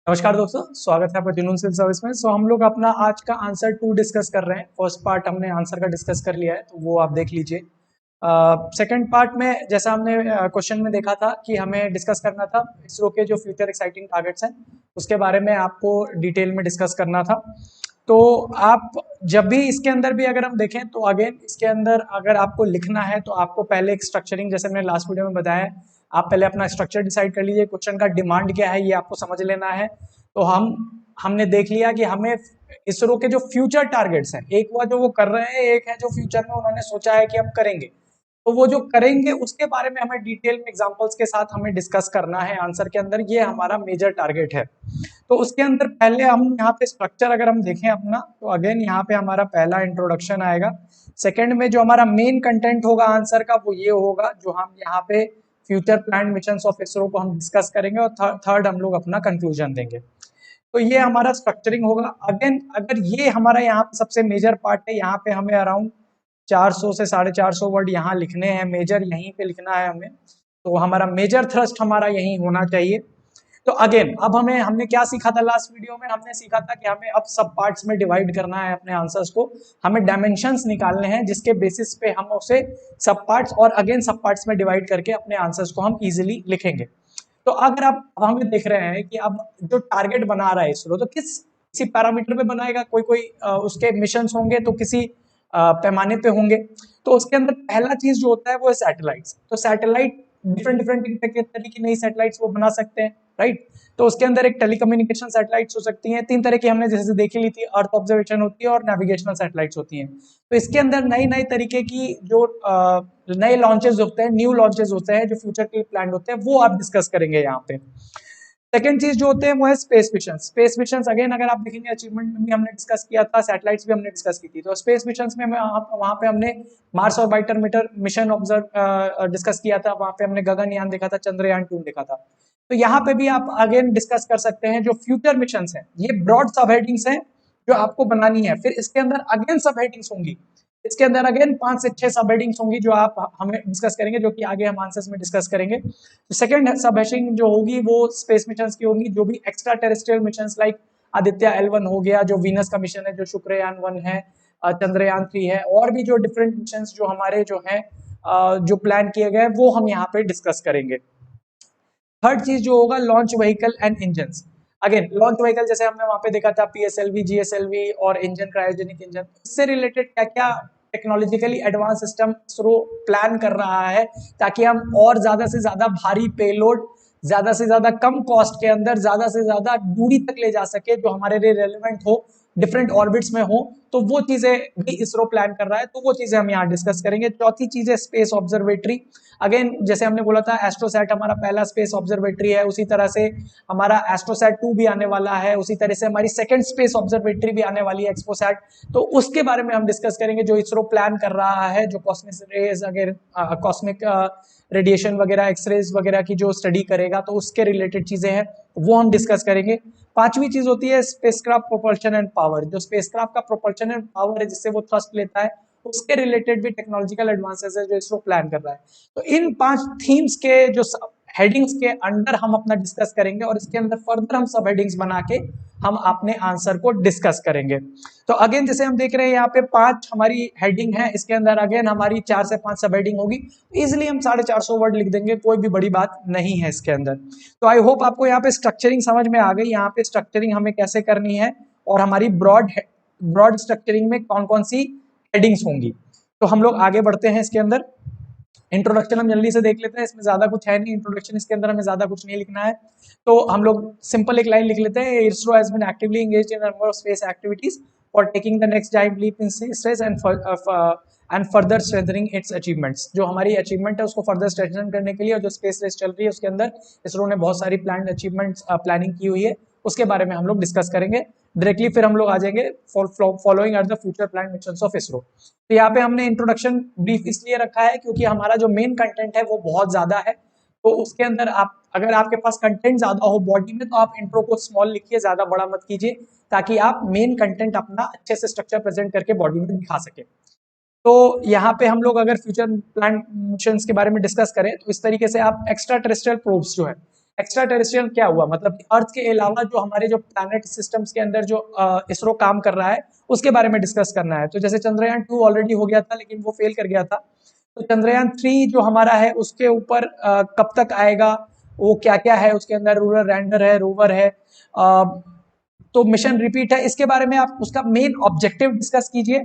नमस्कार दोस्तों, स्वागत है आपका जुनून सिविल सर्विस में। हम लोग अपना आज का आंसर 2 डिस्कस कर रहे हैं। फर्स्ट पार्ट हमने आंसर का डिस्कस कर लिया है, तो वो आप देख लीजिए। सेकंड पार्ट में जैसा हमने क्वेश्चन में देखा था कि हमें डिस्कस करना था इसरो के जो फ्यूचर एक्साइटिंग टारगेट्स हैं, उसके बारे में आपको डिटेल में डिस्कस करना था। तो आप जब भी इसके अंदर भी अगर हम देखें तो अगेन इसके अंदर अगर आपको लिखना है तो आपको पहले एक स्ट्रक्चरिंग, जैसे मैंने लास्ट वीडियो में बताया है, आप पहले अपना स्ट्रक्चर डिसाइड कर लीजिए। क्वेश्चन का डिमांड क्या है ये आपको समझ लेना है। तो हमने देख लिया कि हमें इसरो के जो फ्यूचर टारगेट्स हैं, एक वो जो वो कर रहे हैं, एक है जो फ्यूचर में उन्होंने सोचा है कि हम करेंगे। तो वो जो करेंगे उसके बारे में हमें डिटेल में एग्जांपल्स के साथ हमें डिस्कस करना है आंसर के अंदर। ये हमारा मेजर टारगेट है। तो उसके अंदर पहले हम यहाँ पे स्ट्रक्चर अगर हम देखें अपना, तो अगेन यहाँ पे हमारा पहला इंट्रोडक्शन आएगा। सेकंड में जो हमारा मेन कंटेंट होगा आंसर का वो ये होगा, जो हम यहाँ पे future plan mission of ISRO को हम डिस्कस करेंगे, और थर्ड हम लोग अपना कंक्लूजन देंगे। तो ये हमारा स्ट्रक्चरिंग होगा। अगेन अगर ये हमारा यहाँ पे सबसे मेजर पार्ट है, यहाँ पे हमें अराउंड 400 से 450 वर्ड यहाँ लिखने हैं, मेजर यहीं पे लिखना है हमें। तो हमारा मेजर थ्रस्ट हमारा यहीं होना चाहिए। तो अगेन अब हमने क्या सीखा था लास्ट वीडियो में? हमने सीखा था कि हमें अब सब पार्ट्स में डिवाइड करना है अपने आंसर्स को। हमें डायमेंशंस निकालने हैं जिसके बेसिस पे हम उसे सब पार्ट्स और अगेन सब पार्ट्स में डिवाइड करके अपने आंसर्स को हम इजीली लिखेंगे। तो अगर आप हमें देख रहे हैं कि अब जो टारगेट बना रहा है इसरो, तो किसी पैरामीटर पे बनाएगा। कोई कोई उसके मिशन होंगे तो किसी पैमाने पे होंगे। तो उसके अंदर पहला चीज जो होता है वो है सैटेलाइट्स। तो सैटेलाइट डिफरेंट डिफरेंट तरह की नई सैटेलाइट्स वो बना सकते हैं, राइट। तो उसके अंदर एक टेलीकम्युनिकेशन सैटेलाइट्स हो सकती हैं। 3 तरह की हमने जैसे देख ली थी, अर्थ ऑब्जर्वेशन होती है और नेविगेशनल सैटेलाइट्स होती हैं। तो इसके अंदर नई नई तरीके की जो नए लॉन्चेस होते हैं, न्यू लॉन्चेस होते हैं जो फ्यूचर के लिए प्लान होते हैं, वो आप डिस्कस करेंगे यहाँ पे। सेकंड चीज जो होते हैं वो है space mission. Space mission again अगर आप देखेंगे अचीवमेंट में भी हमने डिस्कस किया था, सैटेलाइट्स भी हमने डिस्कस की थी। तो स्पेस मिशन में वहां पे हमने मार्स और बाइटर मीटर मिशन ऑब्जर्व डिस्कस किया था। वहां पे हमने गगनयान देखा था, चंद्रयान 2 देखा था। तो यहाँ पे भी आप अगेन डिस्कस कर सकते हैं जो फ्यूचर मिशन है। ये ब्रॉड सब हेडिंग्स हैं जो आपको बनानी है। फिर इसके अंदर अगेन सब हेडिंग्स होंगी। इसके अंदर अगेन 5 से 6 सब हेडिंग्स होंगी जो आप हमें डिस्कस करेंगे, जो कि आगे हम आंसर्स में डिस्कस करेंगे। तो सेकंड सब हेडिंग जो होगी वो स्पेस मिशन की होगी, जो भी extra terrestrial mission like Aditya L1 हो गया, जो वीनस का मिशन है, जो शुक्रयान 1 है, चंद्रयान 3 है, और भी जो डिफरेंट मिशन जो हमारे जो है जो प्लान किए गए वो हम यहाँ पे डिस्कस करेंगे। थर्ड चीज जो होगा launch vehicle and engine. Again launch vehicle जैसे हमने वहां पे देखा था PSLV, GSLV और इंजन, क्रायोजेनिक इंजन। इससे रिलेटेड क्या क्या technologically advance system ISRO plan कर रहा है, ताकि हम और ज्यादा से ज्यादा भारी पेलोड ज्यादा से ज्यादा कम कॉस्ट के अंदर ज्यादा से ज्यादा दूरी तक ले जा सके, जो हमारे लिए रेलिवेंट हो, डिफरेंट ऑर्बिट्स में हो। तो वो चीजें भी इसरो प्लान कर रहा है, तो वो चीजें हम यहाँ डिस्कस करेंगे। चौथी चीज है स्पेस ऑब्जर्वेटरी। अगेन जैसे हमने बोला था एस्ट्रोसैट हमारा पहला स्पेस ऑब्जर्वेटरी है, उसी तरह से हमारा एस्ट्रोसैट 2 भी आने वाला है, उसी तरह से हमारी सेकंड स्पेस ऑब्जर्वेटरी भी आने वाली है, एक्सपोसैट। तो उसके बारे में हम डिस्कस करेंगे, जो इसरो प्लान कर रहा है, जो कॉस्मिक रेज अगर कॉस्मिक रेडिएशन वगैरह, एक्सरेज वगैरह की जो स्टडी करेगा, तो उसके रिलेटेड चीजें हैं वो हम डिस्कस करेंगे। पांचवी चीज होती है स्पेसक्राफ्ट प्रोपल्शन एंड पावर। जो स्पेसक्राफ्ट का प्रोपल्शन एंड पावर है, जिससे वो थ्रस्ट लेता है, उसके रिलेटेड भी टेक्नोलॉजिकल एडवांसेस है जो इसरो प्लान कर रहा है। तो इन 5 थीम्स के जो हेडिंग्स के अंडर हम अपना डिस्कस करेंगे, और इसके अंदर फर्दर हम सब हेडिंग्स बना के हम अपने आंसर को डिस्कस करेंगे। तो अगेन जैसे हम देख रहे हैं यहाँ पे 5 हमारी हेडिंग है, इसके अंदर अगेन हमारी 4 से 5 सब हेडिंग होगी। इजिली हम 450 वर्ड लिख देंगे, कोई भी बड़ी बात नहीं है इसके अंदर। तो आई होप आपको यहाँ पे स्ट्रक्चरिंग समझ में आ गई। यहाँ पे स्ट्रक्चरिंग हमें कैसे करनी है, और हमारी ब्रॉड स्ट्रक्चरिंग में कौन कौन सी हेडिंग्स होंगी। तो हम लोग आगे बढ़ते हैं इसके अंदर। इंट्रोडक्शन हम जल्दी से देख लेते हैं, इसमें ज्यादा कुछ है नहीं इंट्रोडक्शन, इसके अंदर हमें ज्यादा कुछ नहीं लिखना है। तो हम लोग सिंपल एक लाइन लिख लेते हैं, ISRO has been actively engaged in number of space activities for taking the next giant leap in space and further strengthening its achievements. जो हमारी अचीवमेंट है उसको फर्दर स्ट्रेंथन करने के लिए, और जो स्पेस रेस चल रही है उसके अंदर इसरो ने बहुत सारी प्लान अचीवमेंट्स प्लानिंग की हुई है, उसके बारे में हम लोग डिस्कस करेंगे डायरेक्टली। फिर हम लोग आ जाएंगे following are the future plan missions of ISRO. तो यहाँ पे हमने इंट्रोडक्शन ब्रीफ इसलिए रखा है क्योंकि हमारा जो मेन कंटेंट है वो बहुत ज्यादा है। तो उसके अंदर आप अगर आपके पास कंटेंट ज्यादा हो बॉडी में, तो आप इंट्रो को स्मॉल लिखिए, ज्यादा बड़ा मत कीजिए, ताकि आप मेन कंटेंट अपना अच्छे से स्ट्रक्चर प्रेजेंट करके बॉडी में दिखा सके। तो यहाँ पे हम लोग अगर फ्यूचर प्लान मिशंस के बारे में डिस्कस करें, तो इस तरीके से आप एक्स्ट्रा टेरेस्ट्रियल प्रोब्स जो है, एक्स्ट्रा टेरेस्ट्रियल क्या हुआ, मतलब अर्थ के अलावा जो हमारे जो प्लैनेट सिस्टम्स के अंदर जो इसरो काम कर रहा है उसके बारे में डिस्कस करना है। तो जैसे चंद्रयान 2 ऑलरेडी हो गया था लेकिन वो फेल कर गया था, तो चंद्रयान 3 जो हमारा है उसके ऊपर कब तक आएगा, वो क्या क्या है उसके अंदर, रूलर लैंडर है, रोवर है, तो मिशन रिपीट है, इसके बारे में आप उसका मेन ऑब्जेक्टिव डिस्कस कीजिए,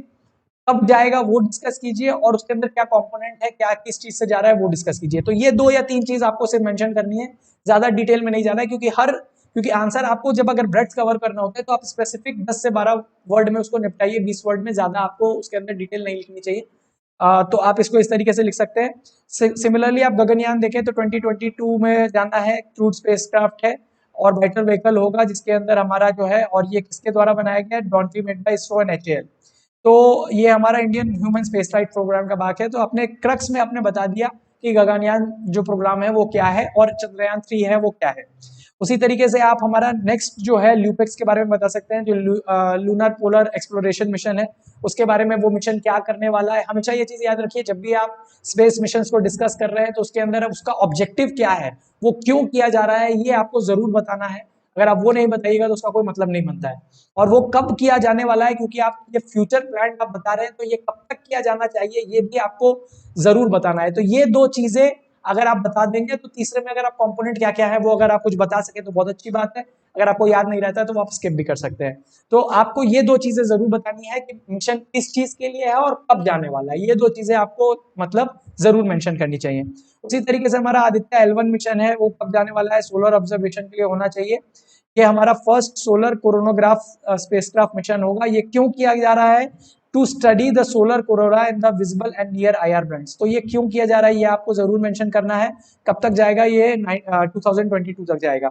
कब जाएगा वो डिस्कस कीजिए, और उसके अंदर क्या कंपोनेंट है, क्या किस चीज से जा रहा है वो डिस्कस कीजिए। तो ये 2 या 3 चीज आपको सिर्फ मेंशन करनी है, ज्यादा डिटेल में नहीं जाना है, क्योंकि आंसर आपको जब अगर ब्रेड्थ कवर करना होता है तो आप स्पेसिफिक 10 से 12 वर्ड में उसको निपटाइए, 20 वर्ड में, ज्यादा आपको उसके अंदर डिटेल नहीं लिखनी चाहिए। तो आप इसको इस तरीके से लिख सकते हैं। सिमिलरली आप गगनयान देखें तो 2022 में जाना है, क्रूड स्पेसक्राफ्ट है, ऑर्बिटर व्हीकल होगा जिसके अंदर हमारा जो है, और ये किसके द्वारा बनाया गया है, डॉन्टी made by ISRO and HAL। तो ये हमारा Indian human space flight programme का भाग है। तो अपने क्रक्स में आपने बता दिया कि गगनयान जो प्रोग्राम है वो क्या है और चंद्रयान 3 है वो क्या है। उसी तरीके से आप हमारा नेक्स्ट जो है ल्यूपेक्स के बारे में बता सकते हैं, जो लूनर पोलर एक्सप्लोरेशन मिशन है उसके बारे में, वो मिशन क्या करने वाला है। हमेशा ये चीज याद रखिए, जब भी आप स्पेस मिशन को डिस्कस कर रहे हैं तो उसके अंदर उसका ऑब्जेक्टिव क्या है, वो क्यों किया जा रहा है, ये आपको जरूर बताना है। अगर आप वो नहीं बताइएगा तो उसका कोई मतलब नहीं बनता है। और वो कब किया जाने वाला है, क्योंकि आप ये फ्यूचर प्लान आप बता रहे हैं तो ये कब तक किया जाना चाहिए ये भी आपको जरूर बताना है। तो ये 2 चीजें अगर आप बता देंगे तो तीसरे में अगर आप कंपोनेंट क्या क्या है वो अगर आप कुछ बता सके तो बहुत अच्छी बात है। अगर आपको याद नहीं रहता है तो आप स्किप भी कर सकते हैं। तो आपको ये 2 चीजें जरूर बतानी है कि मिशन किस चीज के लिए है और कब जाने वाला है, ये 2 चीजें आपको मतलब जरूर मेंशन करनी चाहिए। उसी तरीके से हमारा आदित्य L1 मिशन है, वो कब जाने वाला है, सोलर ऑब्जर्वेशन के लिए होना चाहिए। ये हमारा first solar coronagraph spacecraft mission होगा। ये क्यों किया जा रहा है, to study the solar corona in the visible and near IR bands. तो ये क्यों किया जा रहा है ये आपको जरूर मेंशन करना है। कब तक जाएगा ये, 2022 तक जाएगा।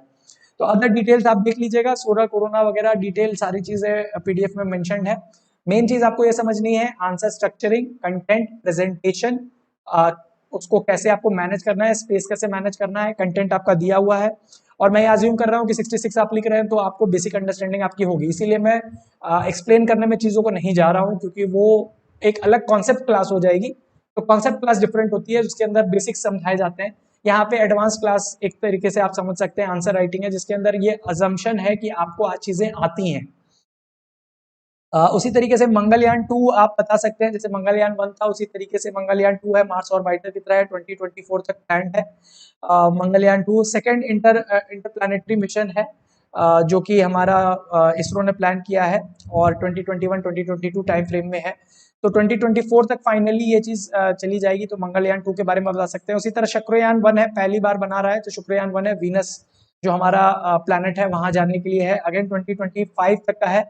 तो अदर डिटेल्स आप देख लीजिएगा, सोलर कोरोना वगैरह डिटेल सारी चीजें PDF में मेंशन्ड है। मेन चीज आपको ये समझनी है, आंसर स्ट्रक्चरिंग, कंटेंट, प्रेजेंटेशन, उसको कैसे आपको मैनेज करना है, स्पेस कैसे मैनेज करना है, कंटेंट आपका दिया हुआ है। और मैं अज्यूम कर रहा हूँ कि 66 आप लिख रहे हैं तो आपको बेसिक अंडरस्टैंडिंग आपकी होगी, इसीलिए मैं एक्सप्लेन करने में चीज़ों को नहीं जा रहा हूँ, क्योंकि वो एक अलग कॉन्सेप्ट क्लास हो जाएगी। तो कॉन्सेप्ट क्लास डिफरेंट होती है, उसके अंदर बेसिक समझाए जाते हैं। यहाँ पे एडवांस क्लास एक तरीके से आप समझ सकते हैं आंसर राइटिंग है, जिसके अंदर ये अजम्पशन है कि आपको चीजें आती हैं। उसी तरीके से मंगलयान 2 आप बता सकते हैं, जैसे मंगलयान 1 था उसी तरीके से मंगलयान 2 है, मार्स ऑर्बिटर की तरह है, 2024 तक प्लान्ड है। मंगलयान 2 सेकंड इंटरप्लैनेटरी मिशन है, जो कि हमारा इसरो ने प्लान किया है और 2021-2022 टाइम फ्रेम में है। तो 2024 तक फाइनली ये चीज चली जाएगी। तो मंगलयान 2 के बारे में बता सकते हैं। उसी तरह शुक्रयान 1 है, पहली बार बना रहा है, तो शुक्रयान 1 है, वीनस जो हमारा प्लैनेट है वहां जाने के लिए है, अगेन 2025 तक का है।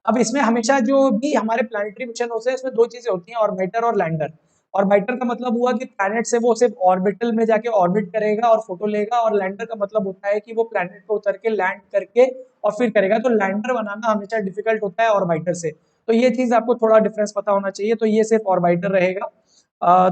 अब इसमें हमेशा जो भी हमारे प्लानिटरी मिशन होते हैं इसमें 2 चीजें होती हैं, ऑर्बिटर और लैंडर। ऑर्बिटर का मतलब हुआ कि प्लैनेट से वो सिर्फ ऑर्बिटल में जाके ऑर्बिट करेगा और फोटो लेगा, और लैंडर का मतलब होता है कि वो प्लैनेट पे उतर के लैंड करके और फिर करेगा। तो लैंडर बनाना हमेशा डिफिकल्ट होता है ऑर्बिटर से। तो ये चीज आपको थोड़ा डिफरेंस पता होना चाहिए। तो ये सिर्फ ऑर्बिटर रहेगा।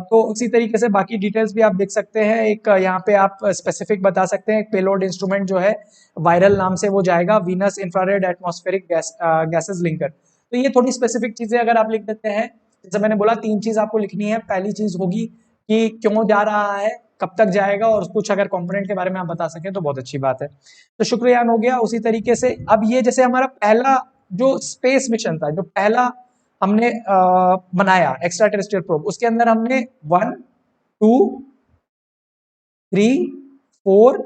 तो उसी तरीके से बाकी डिटेल्स भी आप देख सकते हैं। एक यहाँ पे आप स्पेसिफिक बता सकते हैं, पेलोड इंस्ट्रूमेंट जो है वायरल नाम से वो जाएगा, Venus infrared atmospheric gases linker. तो ये थोड़ी स्पेसिफिक चीजें अगर आप लिख देते हैं, जैसे मैंने बोला 3 चीज आपको लिखनी है। पहली चीज होगी कि क्यों जा रहा है, कब तक जाएगा, और कुछ अगर कंपोनेंट के बारे में आप बता सकें तो बहुत अच्छी बात है। तो शुक्रयान हो गया। उसी तरीके से अब ये जैसे हमारा पहला जो स्पेस मिशन था, जो पहला हमने बनाया एक्स्ट्रा टेरेस्ट्रियल प्रोब, उसके अंदर हमने 1 2 3 4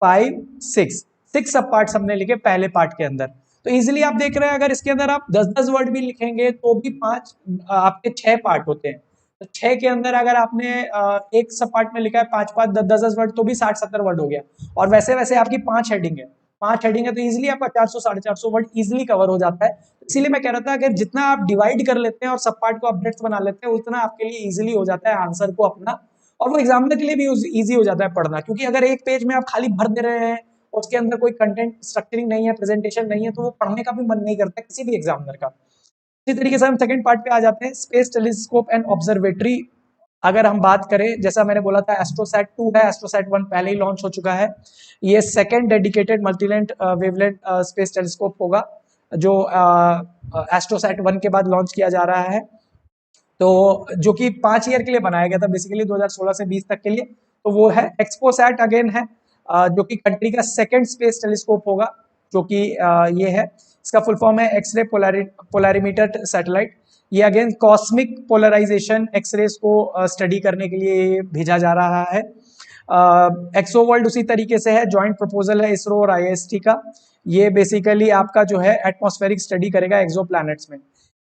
5 6 सब पार्ट्स हमने लिखे पहले पार्ट के अंदर। तो इजीली आप देख रहे हैं अगर इसके अंदर आप 10-10 वर्ड भी लिखेंगे तो भी 5 आपके 6 पार्ट होते हैं। तो 6 के अंदर अगर आपने एक सब पार्ट में लिखा है 5-5 10-10 वर्ड तो भी 60-70 वर्ड हो गया। और वैसे वैसे आपकी 5 हेडिंग है, 5 हेडिंग है, तो इजीली आपका 400-450 वर्ड इजीली कवर हो जाता है। इसीलिए मैं कह रहा था अगर जितना आप डिवाइड कर लेते हैं और सब पार्ट को अपडेट्स बना लेते हैं उतना आपके लिए इजीली हो जाता है आंसर को अपना, और वो एग्जामिनर के लिए भी इजी हो जाता है पढ़ना। क्योंकि अगर एक पेज में आप खाली भर दे रहे हैं और उसके अंदर कोई कंटेंट स्ट्रक्चरिंग नहीं है, प्रेजेंटेशन नहीं है, तो वो पढ़ने का भी मन नहीं करता किसी भी एग्जामिनर का। इसी तरीके से हम सेकंड पार्ट पे आ जाते हैं, स्पेस टेलीस्कोप एंड ऑब्जर्वेटरी। अगर हम बात करें, जैसा मैंने बोला था एस्ट्रोसैट 2 है, एस्ट्रोसैट 1 पहले ही लॉन्च हो चुका है। ये second dedicated multilens wavelength space telescope होगा, जो एस्ट्रोसैट 1 के बाद लॉन्च किया जा रहा है। तो जो कि 5 ईयर के लिए बनाया गया था बेसिकली, 2016 से 20 तक के लिए। तो वो है एक्सपोसैट अगेन है, जो कि कंट्री का सेकंड स्पेस टेलीस्कोप होगा, जो कि ये है, इसका फुल फॉर्म है एक्सरे पोलैरिमीटर सैटेलाइट। ये अगेन कॉस्मिक पोलराइजेशन एक्सरेज को स्टडी करने के लिए भेजा जा रहा है। एक्सो वर्ल्ड उसी तरीके से है, जॉइंट प्रपोजल है इसरो और आईएसटी का। ये बेसिकली आपका जो है एटमॉस्फेरिक स्टडी करेगा एक्सो प्लैनेट्स में।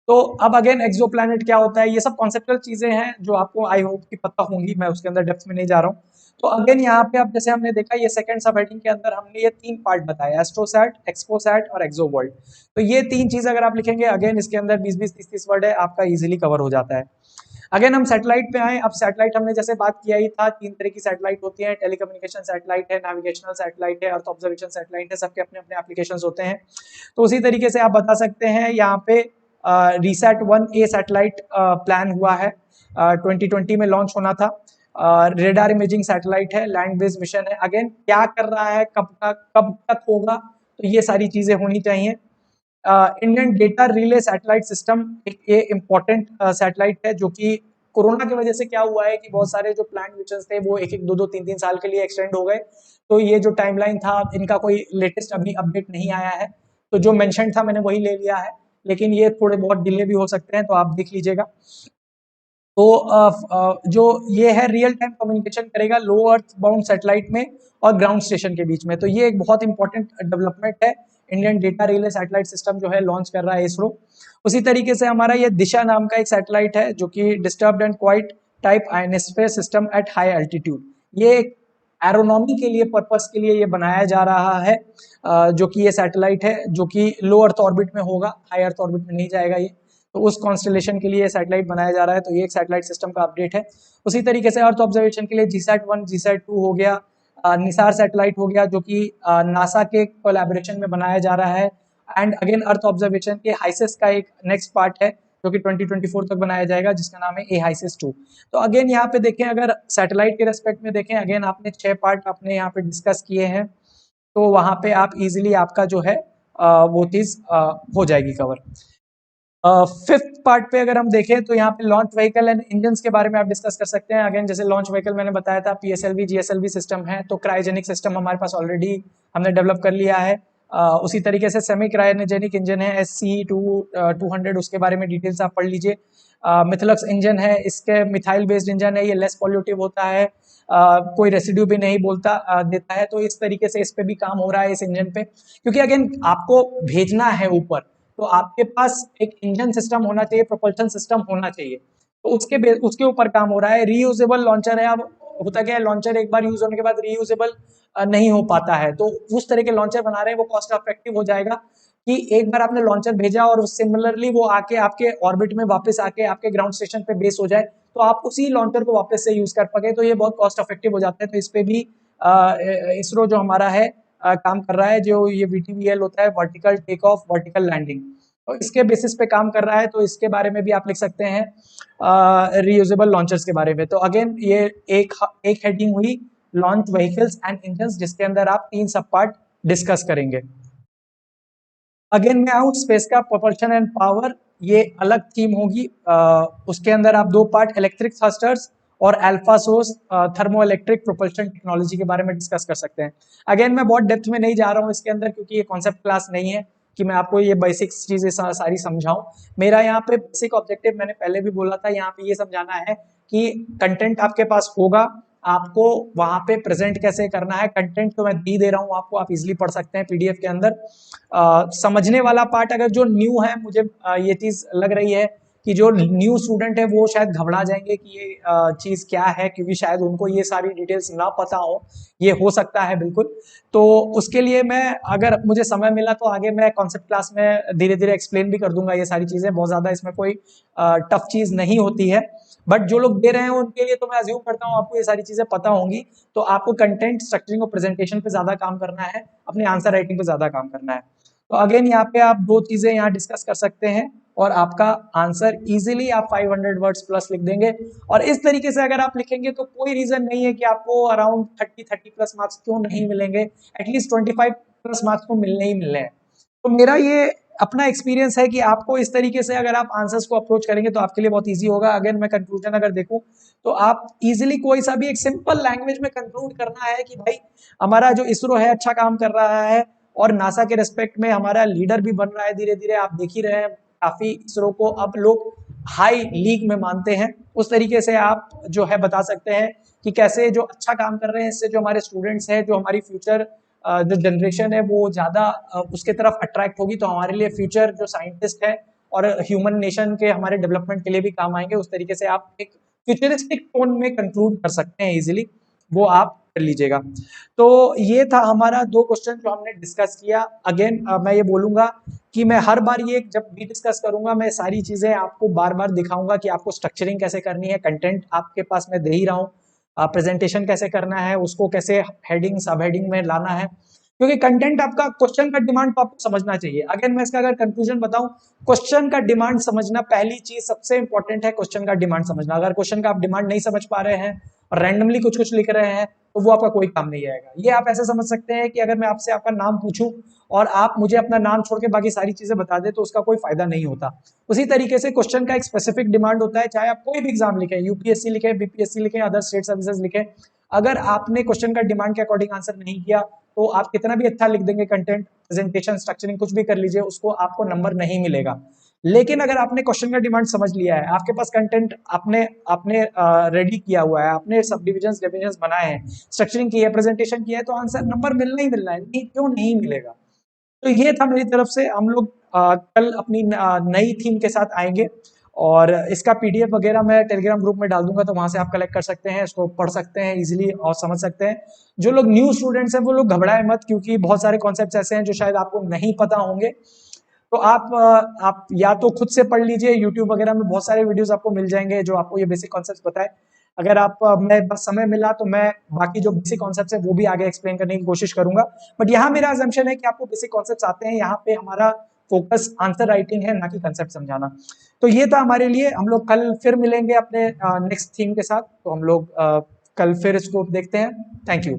तो अब अगेन एक्सो प्लैनेट क्या होता है, ये सब कॉन्सेप्चुअल चीजें हैं जो आपको आई होप कि पता होंगी, मैं उसके अंदर डेप्थ में नहीं जा रहा हूँ। तो अगेन यहाँ पे अब जैसे हमने देखा ये सेकंड सब हेडिंग के अंदर हमने ये 3 पार्ट बताए, एस्ट्रोसैट, एक्सपोसैट और एक्सो वर्ल्ड। तो ये 3 चीज अगर आप लिखेंगे अगेन इसके अंदर 20-20, 30-30 वर्ड है, आपका इजीली कवर हो जाता है। अगेन हम सैटेलाइट पे आए। अब सैटेलाइट हमने जैसे बात किया ही था, 3 तरह की सैटेलाइट होती है, टेलीकम्युनिकेशन सैटेलाइट है, नेविगेशनल सैटेलाइट है, अर्थ ऑब्जर्वेशन सैटेलाइट है, सबके अपने अपने एप्लीकेशन होते हैं। तो उसी तरीके से आप बता सकते हैं यहाँ पे रिसैट 1A सैटेलाइट प्लान हुआ है, 2020 में लॉन्च होना था। रेडार इमेजिंग सैटेलाइट है, लैंड बेस्ड मिशन है। अगेन क्या कर रहा है, कब तक होगा, तो ये सारी चीजें होनी चाहिए। Indian data relay satellite system एक ये इम्पोर्टेंट सैटेलाइट है, जो कि कोरोना की वजह से क्या हुआ है कि बहुत सारे जो प्लान मिशन थे वो 1-1, 2-2, 3-3 साल के लिए एक्सटेंड हो गए। तो ये जो टाइमलाइन था इनका कोई लेटेस्ट अभी अपडेट नहीं आया है, तो जो मेंशन था मैंने वही ले लिया है, लेकिन ये थोड़े बहुत डिले भी हो सकते हैं, तो आप देख लीजिएगा। तो जो ये है रियल टाइम कम्युनिकेशन करेगा लो अर्थ बाउंड सैटेलाइट में और ग्राउंड स्टेशन के बीच में। तो ये एक बहुत इंपॉर्टेंट डेवलपमेंट है, Indian data relay satellite system जो है लॉन्च कर रहा है इसरो। उसी तरीके से हमारा ये दिशा नाम का एक सैटेलाइट है, जो कि disturbed and quite type ionosphere system at high altitude. ये एक एरोनॉमी के लिए पर्पस के लिए ये बनाया जा रहा है, जो कि ये सैटेलाइट है जो कि लो अर्थ ऑर्बिट में होगा, हाई अर्थ ऑर्बिट में नहीं जाएगा ये। तो उस कॉन्स्टलेशन के लिए सैटेलाइट बनाया जा रहा है, तो ये एक सैटेलाइट सिस्टम का अपडेट है। उसी तरीके से अर्थ ऑब्जर्वेशन के लिए जीसैट 1, जीसैट 2 हो गया, निसार सैटेलाइट हो गया, जो कि नासा के कोलैबोरेशन में बनाया जा रहा है। एंड अगेन अर्थ ऑब्जर्वेशन के हाइसिस का एक नेक्स्ट पार्ट है, जो कि 2024 तक बनाया जाएगा, जिसका नाम है हाइसिस 2। तो अगेन यहाँ पे देखें, अगर सैटेलाइट के रेस्पेक्ट में देखें, अगेन आपने 6 पार्ट आपने यहाँ पे डिस्कस किए हैं, तो वहां पे आप इजिली आपका जो है वो चीज हो जाएगी कवर। फिफ्थ पार्ट पे अगर हम देखें तो यहाँ पे लॉन्च व्हीकल एंड इंजन के बारे में आप डिस्कस कर सकते हैं। अगेन जैसे लॉन्च व्हीकल मैंने बताया था पीएसएलवी जीएसएलवी सिस्टम है, तो क्रायोजेनिक सिस्टम हमारे पास ऑलरेडी हमने डेवलप कर लिया है। उसी तरीके से सेमी क्रायोजेनिक इंजन है SCE-200, उसके बारे में डिटेल्स आप पढ़ लीजिए। मिथलक्स इंजन है, इसके मिथाइल बेस्ड इंजन है, ये लेस पॉल्यूटिव होता है, कोई रेसिड्यू भी नहीं देता है। तो इस तरीके से इस पे भी काम हो रहा है इस इंजन पे, क्योंकि अगेन आपको भेजना है ऊपर, तो आपके पास एक इंजन सिस्टम होना चाहिए, प्रोपल्शन सिस्टम होना चाहिए, तो उसके ऊपर काम हो रहा है। रीयूजेबल लॉन्चर है। अब होता क्या है, लॉन्चर एक बार यूज होने के बाद रीयूजेबल नहीं हो पाता है, तो उस तरह के लॉन्चर बना रहे हैं, वो कॉस्ट इफेक्टिव हो जाएगा कि एक बार आपने लॉन्चर भेजा और सिमिलरली वो आके आपके ऑर्बिट में वापस आके आपके ग्राउंड स्टेशन पे बेस हो जाए, तो आप उसी लॉन्चर को वापस से यूज कर पाए, तो ये बहुत कॉस्ट इफेक्टिव हो जाता है। तो इस पे भी इसरो जो हमारा है काम कर रहा है, जो ये VTVL होता है, vertical take off vertical landing, तो इसके बेसिस पे काम कर रहा है। तो इसके बारे में भी आप लिख सकते हैं रीयूजेबल लॉन्चर्स के बारे में। तो अगेन ये एक हेडिंग हुई लॉन्च व्हीकल्स एंड इंजन्स, जिसके अंदर आप 3 सब पार्ट डिस्कस करेंगे। अगेन मैं आऊँ स्पेस का प्रोपल्शन एंड पावर, ये अलग थीम होगी। उसके अंदर आप 2 पार्ट इलेक्ट्रिक थ्रस्टर्स और alpha source thermo electric propulsion technology के बारे में डिस्कस कर सकते हैं। अगेन मैं बहुत डेप्थ में नहीं जा रहा हूँ इसके अंदर, क्योंकि ये कॉन्सेप्ट क्लास नहीं है कि मैं आपको ये बेसिक चीजें सारी समझाऊं। मेरा यहाँ पे बेसिक ऑब्जेक्टिव मैंने पहले भी बोला था, यहाँ पे ये समझाना है कि कंटेंट आपके पास होगा, आपको वहां पे प्रेजेंट कैसे करना है। कंटेंट तो मैं दे रहा हूँ आपको, आप इजिली पढ़ सकते हैं PDF के अंदर। समझने वाला पार्ट अगर जो न्यू है, मुझे ये चीज लग रही है कि जो न्यू स्टूडेंट है वो शायद घबरा जाएंगे कि ये चीज क्या है, क्योंकि शायद उनको ये सारी डिटेल्स ना पता हो, ये हो सकता है बिल्कुल। तो उसके लिए मैं, अगर मुझे समय मिला तो आगे मैं कॉन्सेप्ट क्लास में धीरे धीरे एक्सप्लेन भी कर दूंगा ये सारी चीजें, बहुत ज्यादा इसमें कोई टफ चीज नहीं होती है। बट जो लोग दे रहे हैं उनके लिए तो मैं अज्यूम करता हूँ आपको ये सारी चीजें पता होंगी। तो आपको कंटेंट स्ट्रक्चरिंग और प्रेजेंटेशन पे ज्यादा काम करना है, अपने आंसर राइटिंग पे ज्यादा काम करना है। तो अगेन यहाँ पे आप 2 चीजें यहाँ डिस्कस कर सकते हैं, और आपका आंसर इजीली आप 500 वर्ड्स प्लस लिख देंगे। और इस तरीके से अगर आप लिखेंगे तो कोई रीजन नहीं है कि आपको अराउंड 30 प्लस मार्क्स क्यों नहीं मिलेंगे, एटलीस्ट 25 प्लस मार्क्स को मिलने ही मिलने हैं। तो मेरा ये अपना एक्सपीरियंस है कि आपको इस तरीके से अगर आप आंसर्स को अप्रोच करेंगे तो आपके लिए बहुत इजी होगा। अगेन मैं कंक्लूजन अगर देखूं तो आप इजीली कोई सा भी एक सिंपल लैंग्वेज में कंक्लूड करना है कि भाई हमारा जो इसरो है अच्छा काम कर रहा है और नासा के रेस्पेक्ट में हमारा लीडर भी बन रहा है धीरे धीरे। आप देख ही रहे हैं काफी इसरो को अब लोग हाई लीग में मानते हैं। उस तरीके से आप जो है बता सकते हैं कि कैसे जो अच्छा काम कर रहे हैं इससे जो हमारे स्टूडेंट्स हैं, जो हमारी फ्यूचर जो जनरेशन है वो ज्यादा उसके तरफ अट्रैक्ट होगी, तो हमारे लिए फ्यूचर जो साइंटिस्ट है और ह्यूमन नेशन के हमारे डेवलपमेंट के लिए भी काम आएंगे। उस तरीके से आप एक फ्यूचरिस्टिक टोन में कंक्लूड कर सकते हैं इजीली, वो आप कर लीजिएगा। तो ये था हमारा 2 क्वेश्चन जो हमने डिस्कस किया। अगेन मैं ये बोलूंगा कि मैं हर बार ये जब भी डिस्कस करूंगा मैं सारी चीजें आपको बार बार दिखाऊंगा कि आपको स्ट्रक्चरिंग कैसे करनी है, कंटेंट आपके पास मैं दे ही रहा हूँ, प्रेजेंटेशन कैसे करना है, उसको कैसे हेडिंग सब हेडिंग में लाना है, क्योंकि कंटेंट आपका क्वेश्चन का डिमांड तो आपको समझना चाहिए। अगर मैं इसका अगर कंक्लूजन बताऊं, क्वेश्चन का डिमांड समझना पहली चीज सबसे इंपॉर्टेंट है। क्वेश्चन का डिमांड समझना, अगर क्वेश्चन का आप डिमांड नहीं समझ पा रहे हैं और रैंडमली कुछ कुछ लिख रहे हैं तो वो आपका कोई काम नहीं आएगा। ये आप ऐसे समझ सकते हैं कि अगर मैं आपसे आपका नाम पूछूं और आप मुझे अपना नाम छोड़ के बाकी सारी चीजें बता दें तो उसका कोई फायदा नहीं होता। उसी तरीके से क्वेश्चन का एक स्पेसिफिक डिमांड होता है, चाहे आप कोई भी एग्जाम लिखें, यूपीएससी लिखें, बीपीएससी लिखें, अदर स्टेट सर्विसेज लिखें, अगर आपने क्वेश्चन का डिमांड के अकॉर्डिंग आंसर नहीं किया तो आप कितना भी अच्छा लिख देंगे, कंटेंट, प्रेजेंटेशन, स्ट्रक्चरिंग कुछ भी कर लीजिए, उसको आपको नंबर नहीं मिलेगा। लेकिन अगर आपने क्वेश्चन का डिमांड समझ लिया है, आपके पास कंटेंट आपने आपने रेडी किया हुआ है, आपने सब डिविजन डिविजन बनाए हैं, स्ट्रक्चरिंग की है, प्रेजेंटेशन किया है, तो आंसर नंबर मिलना ही मिलना है, नहीं क्यों नहीं मिलेगा। तो ये था मेरी तरफ से। हम लोग कल अपनी नई थीम के साथ आएंगे और इसका पीडीएफ वगैरह मैं टेलीग्राम ग्रुप में डाल दूंगा, तो वहां से आप कलेक्ट कर सकते हैं, इसको पढ़ सकते हैं इजीली और समझ सकते हैं। जो लोग न्यू स्टूडेंट्स हैं वो लोग घबराए मत, क्योंकि बहुत सारे कॉन्सेप्ट्स ऐसे हैं जो शायद आपको नहीं पता होंगे। तो आप या तो खुद से पढ़ लीजिए, यूट्यूब वगैरह में बहुत सारे वीडियोस आपको मिल जाएंगे जो आपको ये बेसिक कॉन्सेप्ट्स बताए। अगर आप मैं बस समय मिला तो मैं बाकी जो बेसिक कॉन्सेप्ट्स है वो भी आगे एक्सप्लेन करने की कोशिश करूंगा। बट यहाँ मेरा अजम्पशन है कि आपको बेसिक कॉन्सेप्ट्स आते हैं, यहाँ पे हमारा फोकस आंसर राइटिंग है, ना कि कंसेप्ट समझाना। तो ये था हमारे लिए। हम लोग कल फिर मिलेंगे अपने नेक्स्ट थीम के साथ, तो हम लोग कल फिर इसको देखते हैं। Thank you.